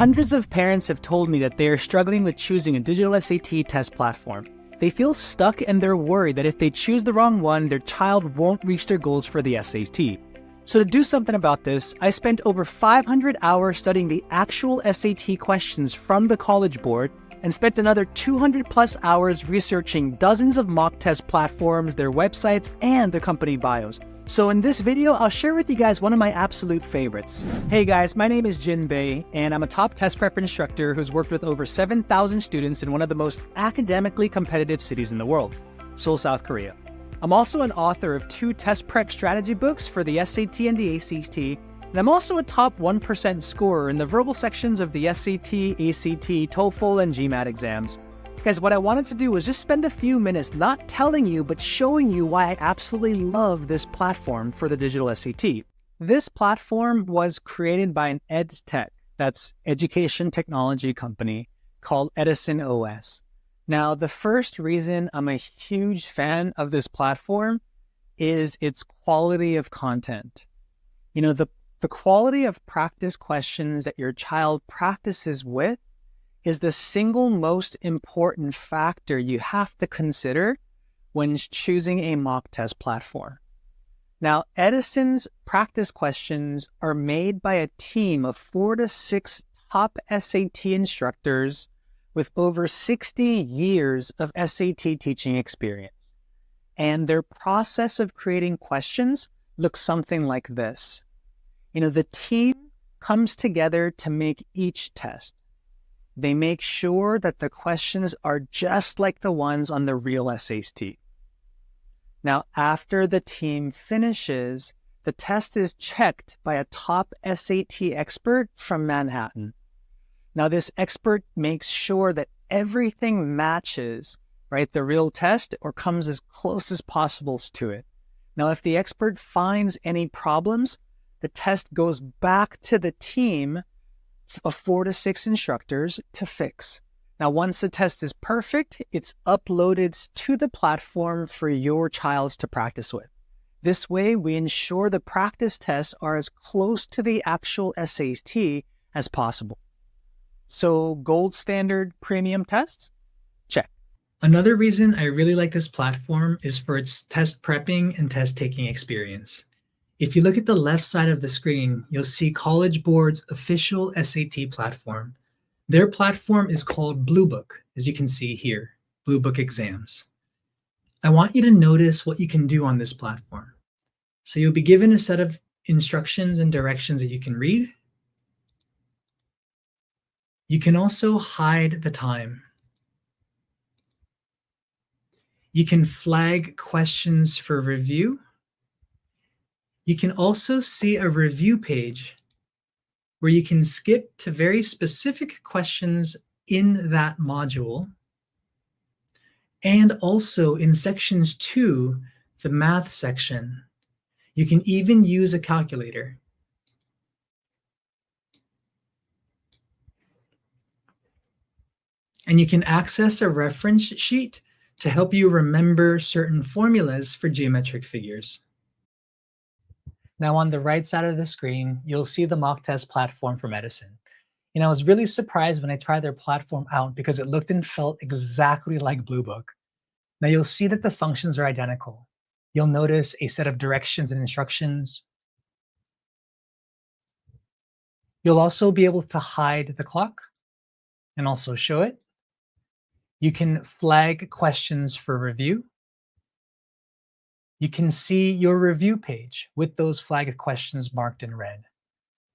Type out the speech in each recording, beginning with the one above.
Hundreds of parents have told me that they are struggling with choosing a digital SAT test platform. They feel stuck and they're worried that if they choose the wrong one, their child won't reach their goals for the SAT. So to do something about this, I spent over 500 hours studying the actual SAT questions from the College Board and spent another 200 plus hours researching dozens of mock test platforms, their websites, and their company bios. So in this video, I'll share with you guys one of my absolute favorites. Hey guys, my name is Jin Bae, and I'm a top test prep instructor who's worked with over 7,000 students in one of the most academically competitive cities in the world, Seoul, South Korea. I'm also an author of 2 test prep strategy books for the SAT and the ACT, and I'm also a top 1% scorer in the verbal sections of the SAT, ACT, TOEFL, and GMAT exams. Guys, what I wanted to do was just spend a few minutes not telling you, but showing you why I absolutely love this platform for the digital SAT. This platform was created by an EdTech, that's education technology company, called Edison OS. Now, the first reason I'm a huge fan of this platform is its quality of content. You know, the quality of practice questions that your child practices with is the single most important factor you have to consider when choosing a mock test platform. Now, Edison's practice questions are made by a team of 4 to 6 top SAT instructors with over 60 years of SAT teaching experience. And their process of creating questions looks something like this. You know, the team comes together to make each test. They make sure that the questions are just like the ones on the real SAT. Now, after the team finishes, the test is checked by a top SAT expert from Manhattan. Now, this expert makes sure that everything matches, right, the real test or comes as close as possible to it. Now, if the expert finds any problems, the test goes back to the team of 4 to 6 instructors to fix. Now, once the test is perfect, it's uploaded to the platform for your child to practice with. This way, we ensure the practice tests are as close to the actual SAT as possible. So, gold standard premium tests? Check. Another reason I really like this platform is for its test prepping and test taking experience. If you look at the left side of the screen, you'll see College Board's official SAT platform. Their platform is called BlueBook, as you can see here, BlueBook Exams. I want you to notice what you can do on this platform. So you'll be given a set of instructions and directions that you can read. You can also hide the time. You can flag questions for review. You can also see a review page where you can skip to very specific questions in that module. And also in sections 2, the math section, you can even use a calculator. And you can access a reference sheet to help you remember certain formulas for geometric figures. Now, on the right side of the screen, you'll see the mock test platform from Edison. You know, I was really surprised when I tried their platform out because it looked and felt exactly like BlueBook. Now, you'll see that the functions are identical. You'll notice a set of directions and instructions. You'll also be able to hide the clock and also show it. You can flag questions for review. You can see your review page with those flagged questions marked in red.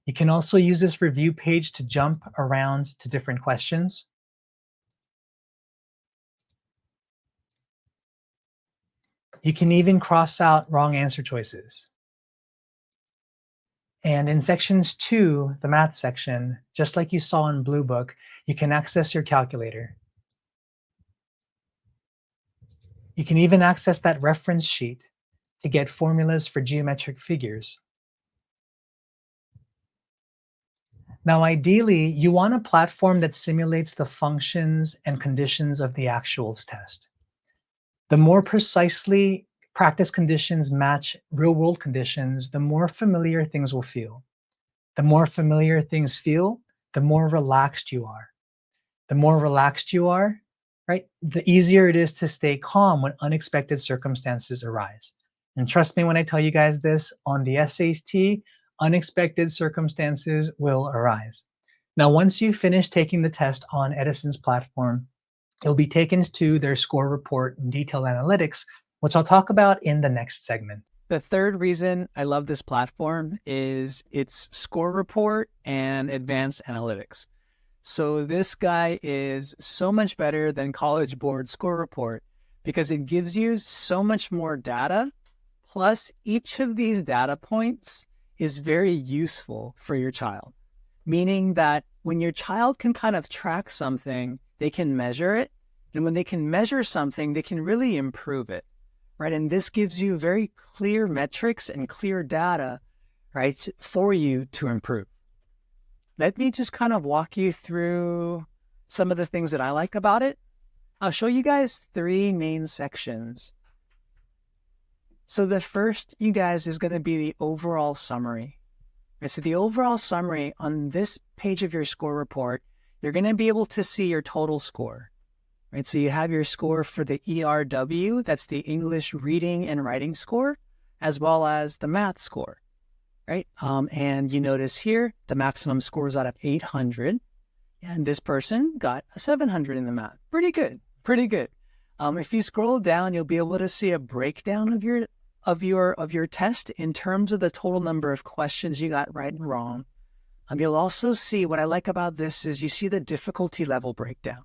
You can also use this review page to jump around to different questions. You can even cross out wrong answer choices. And in sections 2, the math section, just like you saw in BlueBook, you can access your calculator. You can even access that reference sheet to get formulas for geometric figures. Now, ideally, you want a platform that simulates the functions and conditions of the actual test. The more precisely practice conditions match real-world conditions, the more familiar things will feel. The more familiar things feel, the more relaxed you are. The more relaxed you are, right, the easier it is to stay calm when unexpected circumstances arise. And trust me when I tell you guys this, on the SAT, unexpected circumstances will arise. Now, once you finish taking the test on Edison's platform, you'll be taken to their score report and detailed analytics, which I'll talk about in the next segment. The third reason I love this platform is its score report and advanced analytics. So this guy is so much better than College Board score report because it gives you so much more data. Plus, each of these data points is very useful for your child, meaning that when your child can kind of track something, they can measure it. And when they can measure something, they can really improve it, right? And this gives you very clear metrics and clear data, right, for you to improve. Let me just kind of walk you through some of the things that I like about it. I'll show you guys 3 main sections. So the first, you guys, is going to be the overall summary. Okay, so the overall summary on this page of your score report, you're going to be able to see your total score. Right? So you have your score for the ERW, that's the English reading and writing score, as well as the math score. Right? And you notice here, the maximum score is out of 800. And this person got a 700 in the math. Pretty good. Pretty good. If you scroll down, you'll be able to see a breakdown of your test in terms of the total number of questions you got right and wrong. You'll also see, what I like about this is you see the difficulty level breakdown.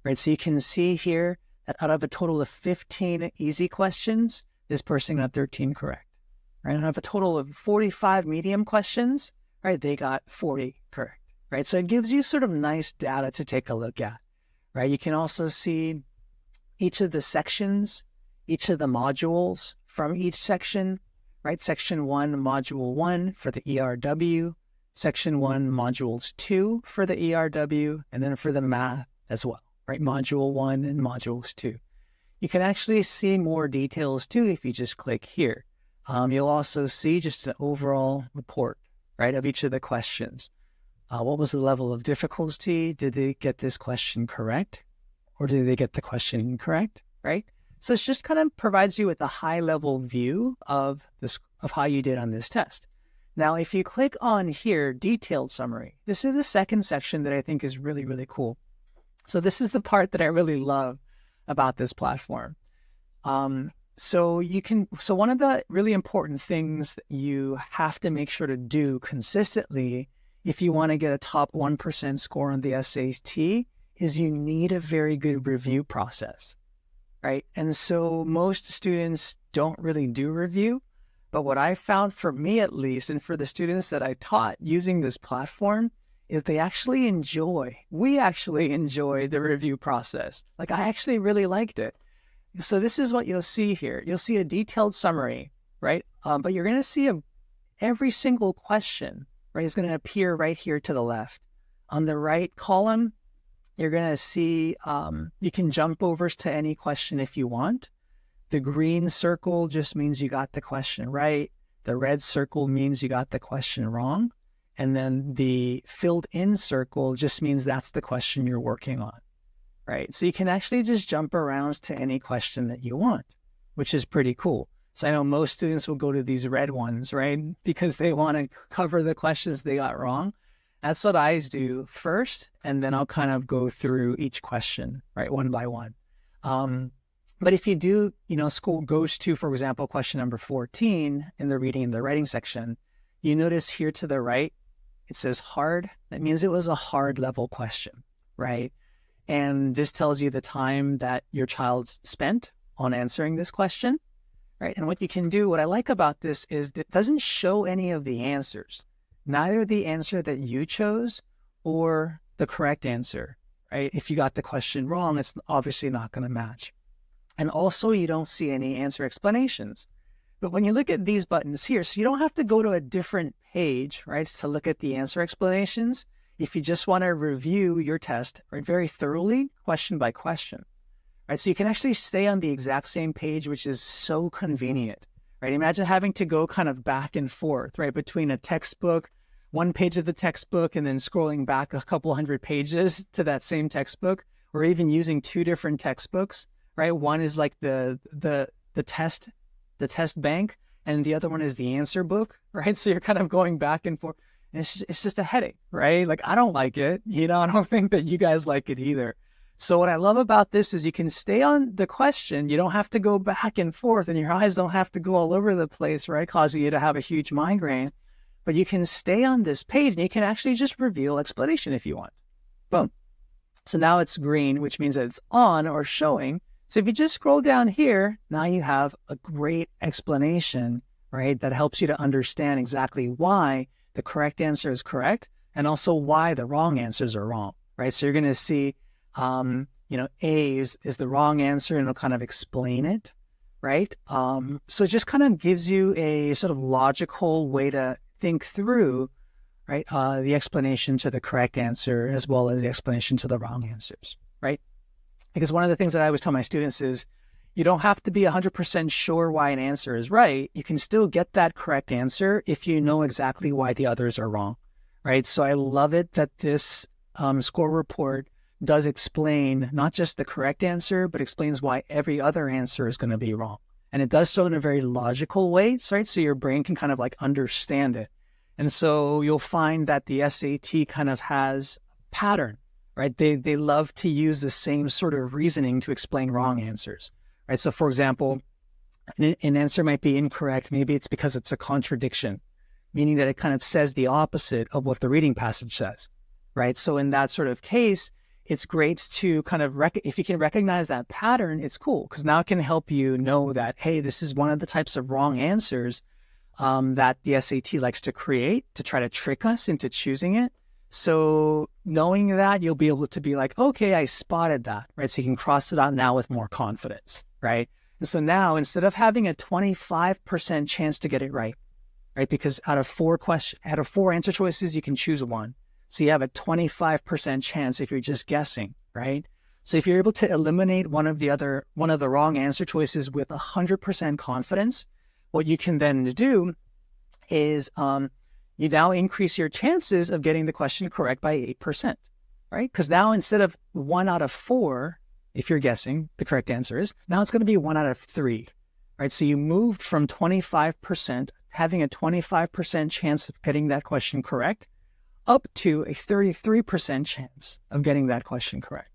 Right? So you can see here that out of a total of 15 easy questions, this person got 13 correct. Right? And out of a total of 45 medium questions, right, they got 40 correct. Right? So it gives you sort of nice data to take a look at. Right? You can also see each of the sections, each of the modules from each section, right? Section 1, Module 1 for the ERW, Section 1, Modules 2 for the ERW, and then for the math as well, right? Module 1 and Modules 2. You can actually see more details too if you just click here. You'll also see just an overall report, right, of each of the questions. What was the level of difficulty? Did they get this question correct? Or did they get the question incorrect, right? So it just kind of provides you with a high-level view of how you did on this test. Now, if you click on here, detailed summary, this is the second section that I think is really, really cool. So this is the part that I really love about this platform. So one of the really important things that you have to make sure to do consistently if you want to get a top 1% score on the SAT is you need a very good review process, right? And so most students don't really do review, but what I found, for me at least, and for the students that I taught using this platform, is we actually enjoy the review process. Like, I actually really liked it. So this is what you'll see here. You'll see a detailed summary, right? But you're going to see every single question, right, is going to appear right here to the left. On the right column, you're going to see, you can jump over to any question if you want. The green circle just means you got the question right. The red circle means you got the question wrong. And then the filled in circle just means that's the question you're working on. Right? So you can actually just jump around to any question that you want, which is pretty cool. So I know most students will go to these red ones, right? Because they want to cover the questions they got wrong. That's what I do first, and then I'll kind of go through each question, right, one by one. But if you do, school goes to, for example, question number 14 in the reading and the writing section, you notice here to the right, it says hard. That means it was a hard level question, right? And this tells you the time that your child spent on answering this question, right? And what you can do, what I like about this is it doesn't show any of the answers, neither the answer that you chose or the correct answer, right? If you got the question wrong, it's obviously not going to match. And also you don't see any answer explanations. But when you look at these buttons here, so you don't have to go to a different page, right, to look at the answer explanations. If you just want to review your test, right, very thoroughly, question by question, right? So you can actually stay on the exact same page, which is so convenient, right? Imagine having to go kind of back and forth, right, between a textbook one page of the textbook and then scrolling back a couple hundred pages to that same textbook, or even using two different textbooks, right? One is like the test bank, and the other one is the answer book, right? So you're kind of going back and forth, and it's just a headache, right? Like, I don't like it, I don't think that you guys like it either. So what I love about this is you can stay on the question. You don't have to go back and forth, and your eyes don't have to go all over the place, right? Causing you to have a huge migraine. But you can stay on this page, and you can actually just reveal explanation if you want. Boom. So now it's green, which means that it's on or showing. So if you just scroll down here, now you have a great explanation, right? That helps you to understand exactly why the correct answer is correct, and also why the wrong answers are wrong, right? So you're going to see, A is the wrong answer, and it'll kind of explain it, right? So it just kind of gives you a sort of logical way to think through, right? The explanation to the correct answer, as well as the explanation to the wrong answers, right? Because one of the things that I always tell my students is, you don't have to be 100% sure why an answer is right. You can still get that correct answer if you know exactly why the others are wrong, right? So I love it that this score report does explain not just the correct answer, but explains why every other answer is going to be wrong. And it does so in a very logical way, right? So your brain can kind of like understand it. And so you'll find that the SAT kind of has a pattern, right? They love to use the same sort of reasoning to explain wrong answers, right? So for example, an answer might be incorrect. Maybe it's because it's a contradiction, meaning that it kind of says the opposite of what the reading passage says, right? So in that sort of case, it's great to kind of, if you can recognize that pattern, it's cool, because now it can help you know that, hey, this is one of the types of wrong answers that the SAT likes to create to try to trick us into choosing it. So knowing that, you'll be able to be like, okay, I spotted that, right? So you can cross it out now with more confidence, right? And so now, instead of having a 25% chance to get it right, because out of four answer choices, you can choose one. So you have a 25% chance if you're just guessing, right? So if you're able to eliminate one of the wrong answer choices with 100% confidence, what you can then do is you now increase your chances of getting the question correct by 8%, right? Because now, instead of 1 out of 4, if you're guessing the correct answer is, now it's going to be 1 out of 3, right? So you moved from 25%, having a 25% chance of getting that question correct, up to a 33% chance of getting that question correct,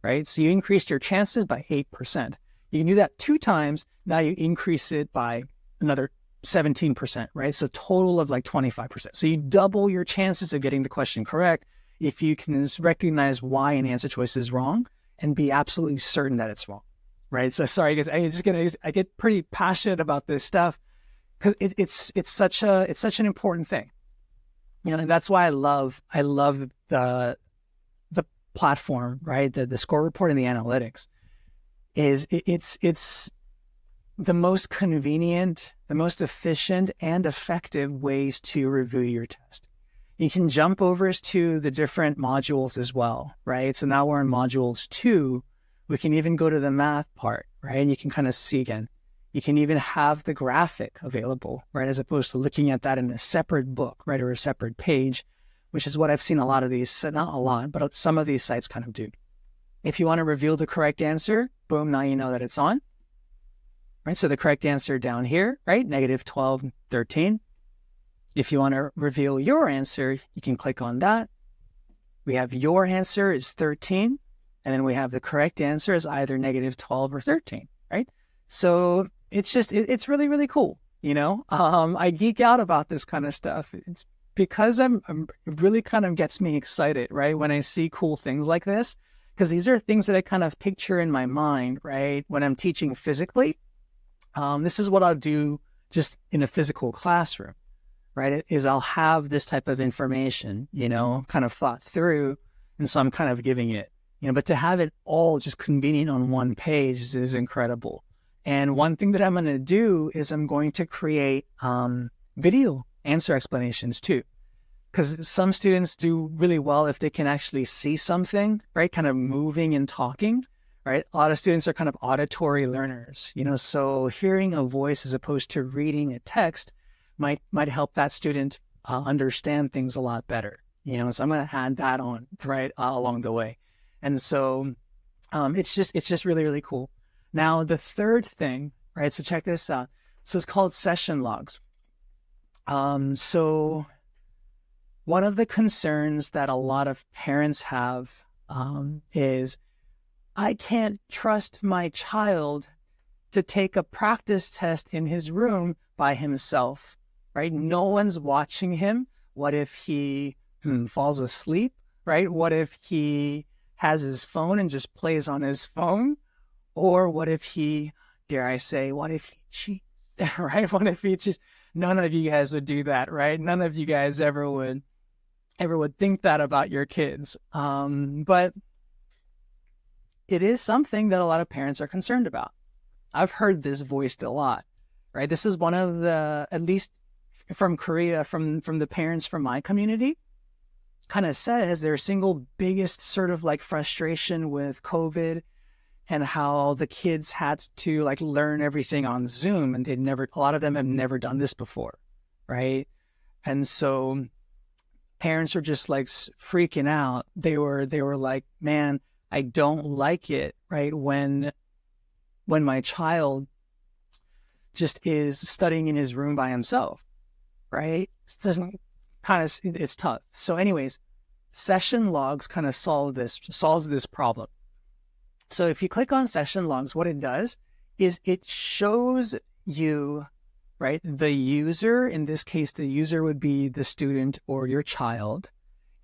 right? So you increased your chances by 8%. You can do that 2 times. Now you increase it by another 17%, right? So total of like 25%. So you double your chances of getting the question correct if you can recognize why an answer choice is wrong and be absolutely certain that it's wrong, right? So sorry, guys, I get pretty passionate about this stuff because it's such an important thing. And that's why I love the platform, right? The score report and the analytics it's the most convenient, the most efficient and effective ways to review your test. You can jump over to the different modules as well, right? So now we're in modules 2. We can even go to the math part, right? And you can kind of see again. You can even have the graphic available, right? As opposed to looking at that in a separate book, right? Or a separate page, which is what I've seen a lot of these, not a lot, but some of these sites kind of do. If you want to reveal the correct answer, boom, now you know that it's on, right? So the correct answer down here, right? -12, 13. If you want to reveal your answer, you can click on that. We have your answer is 13, and then we have the correct answer is either -12 or 13, right? So it's just, it's really, really cool. I geek out about this kind of stuff. It's because it really kind of gets me excited, right? When I see cool things like this, because these are things that I kind of picture in my mind, right? When I'm teaching physically, this is what I'll do just in a physical classroom, right? Is I'll have this type of information, kind of thought through. And so I'm kind of giving it, but to have it all just convenient on one page is incredible. And one thing that I'm going to do is I'm going to create video answer explanations too. Because some students do really well if they can actually see something, right? Kind of moving and talking, right? A lot of students are kind of auditory learners, so hearing a voice as opposed to reading a text might help that student understand things a lot better. So I'm going to add that on right along the way. And so it's just really, really cool. Now, the third thing, right? So check this out. So it's called session logs. So one of the concerns that a lot of parents have is, I can't trust my child to take a practice test in his room by himself, right? No one's watching him. What if he falls asleep, right? What if he has his phone and just plays on his phone? Or what if he, dare I say, what if he cheats, right? What if he cheats? None of you guys would do that, right? None of you guys ever would think that about your kids. But it is something that a lot of parents are concerned about. I've heard this voiced a lot, right? This is one of the, at least from Korea, from the parents from my community, kind of says their single biggest sort of like frustration with COVID and how the kids had to like learn everything on Zoom, and a lot of them have never done this before, right? And so parents are just like freaking out. They were like, man, I don't like it, right? When my child just is studying in his room by himself, right? It's tough. So anyways, session logs kind of solves this problem. So if you click on session logs, what it does is it shows you, right, the user. In this case, the user would be the student or your child.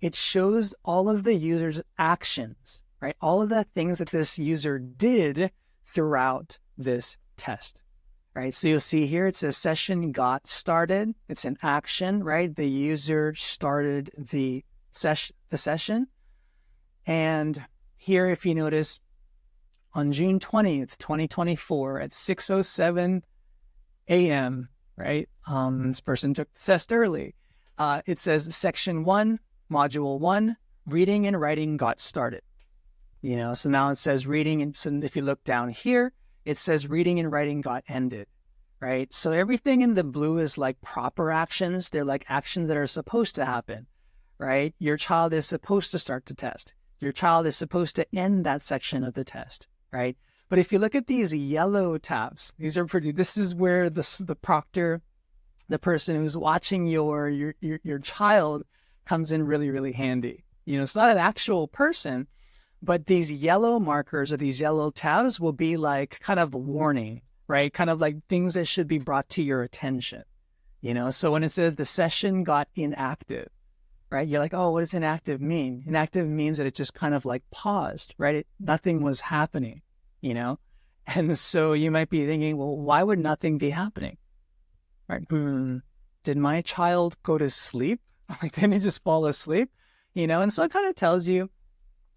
It shows all of the user's actions, right? All of the things that this user did throughout this test, right? So you'll see here, it says session got started. It's an action, right? The user started the session. And here, if you notice, on June 20th, 2024 at 6:07 a.m., right? This person took the test early. It says section 1, module 1, reading and writing got started. So now it says reading, and so if you look down here, it says reading and writing got ended, right? So everything in the blue is like proper actions. They're like actions that are supposed to happen, right? Your child is supposed to start the test. Your child is supposed to end that section of the test, right? But if you look at these yellow tabs, these are pretty, this is where the proctor, the person who's watching your child, comes in really, really handy. It's not an actual person, but these yellow markers or these yellow tabs will be like kind of a warning, right? Kind of like things that should be brought to your attention. So when it says the session got inactive, right? You're like, oh, what does inactive mean? Inactive means that it just kind of like paused, right? Nothing was happening, And so you might be thinking, well, why would nothing be happening? Right? Did my child go to sleep? Like, didn't he just fall asleep? And so it kind of tells you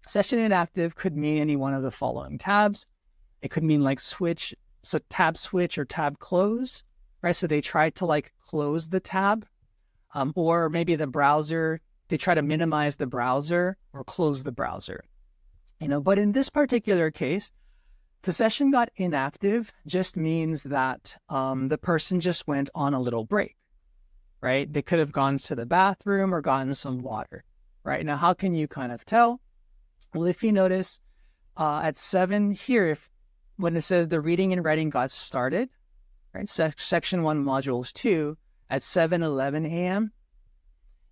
session inactive could mean any one of the following tabs. It could mean like switch, so tab switch or tab close, right? So they tried to like close the tab, or maybe the browser, they try to minimize the browser or close the browser, But in this particular case, the session got inactive just means that the person just went on a little break, right? They could have gone to the bathroom or gotten some water, right? Now, how can you kind of tell? Well, if you notice at 7 here, when it says the reading and writing got started, right? Section 1, modules 2 at 7:11 a.m.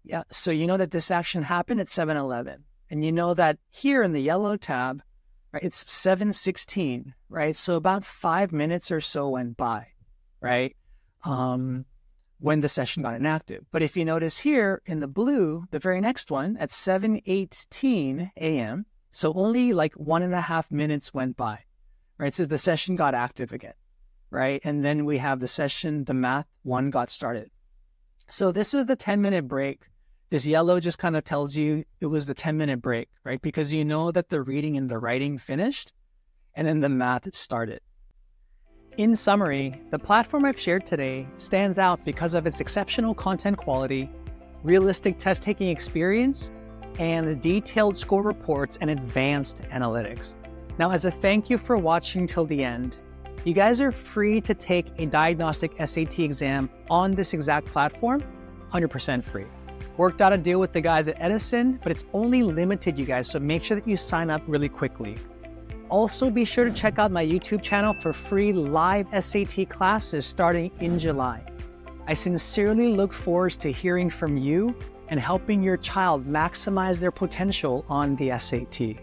Yeah, so you know that this action happened at 7:11. And you know that here in the yellow tab, right, it's 7:16, right? So about 5 minutes or so went by, right? When the session got inactive. But if you notice here in the blue, the very next one at 7:18 a.m., so only like 1.5 minutes went by, right? So the session got active again, right? And then we have the session, the math one got started. So this is the 10-minute break. This yellow just kind of tells you it was the 10-minute break, right? Because you know that the reading and the writing finished and then the math started. In summary, the platform I've shared today stands out because of its exceptional content quality, realistic test-taking experience, and detailed score reports and advanced analytics. Now, as a thank you for watching till the end, you guys are free to take a diagnostic SAT exam on this exact platform 100% free. Worked out a deal with the guys at Edison, but it's only limited, you guys, so make sure that you sign up really quickly. Also, be sure to check out my YouTube channel for free live SAT classes starting in July. I sincerely look forward to hearing from you and helping your child maximize their potential on the SAT.